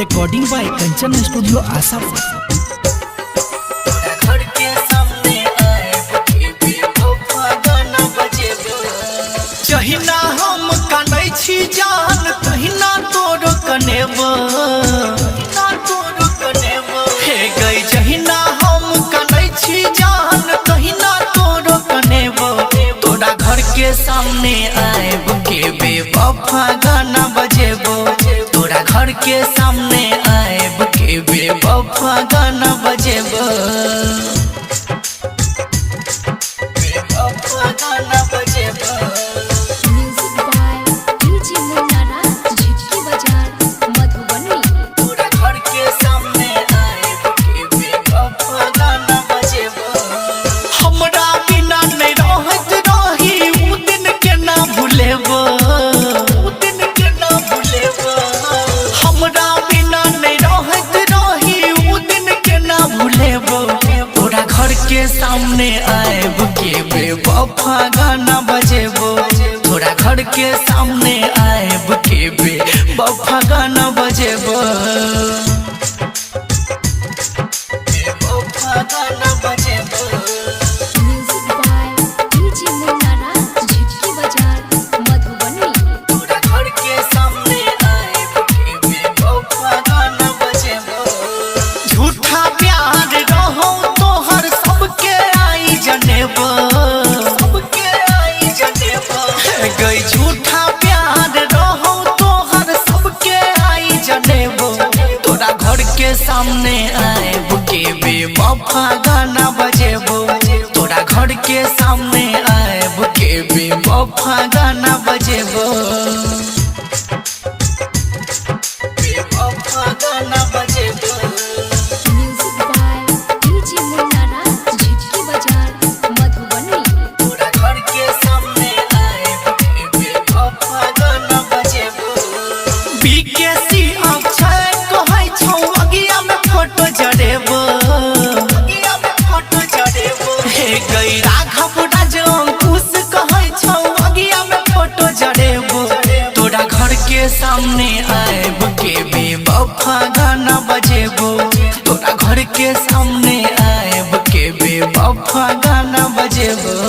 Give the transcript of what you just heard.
Recording by Kanchan studio Asapur. जहिना हम कानै छी जान तहिना तोर कनेब हे गई। जहिना हम कानै छी जान तहिना तोर कनेब। तोरा घर के सामने आएब के बेवफा गाना बजेबो। तोरा घर के सामने आएब के बेवफा गाना बजेबो। बेवफा गाना बजेबो। के सामने आएब के बेवफा गाना बजेबो। तोरा घर के सामने आएब के बेवफा गाना बजेबो। बेवफा गाना बजेबो। तोरा घर के सामने आएब के बेवफा गाना बजेबो। झूठा प्यार रहो तोहर सबके आई जनेबो। सबके आई जनेबो गई। झूठा प्यार रहो तोहर सबके आई जनेबो। तोरा घर के सामने आएब के बेवफा गाना बजेबो। तोरा घर के सामने आएब के बेवफा गाना बजेबो। बेवफा गाना बजेबो। तोरा घर के सामने आएब के बेवफा गाना बजेबो। तोरा घर के सामने आएब के बेवफा गाना बजेबो।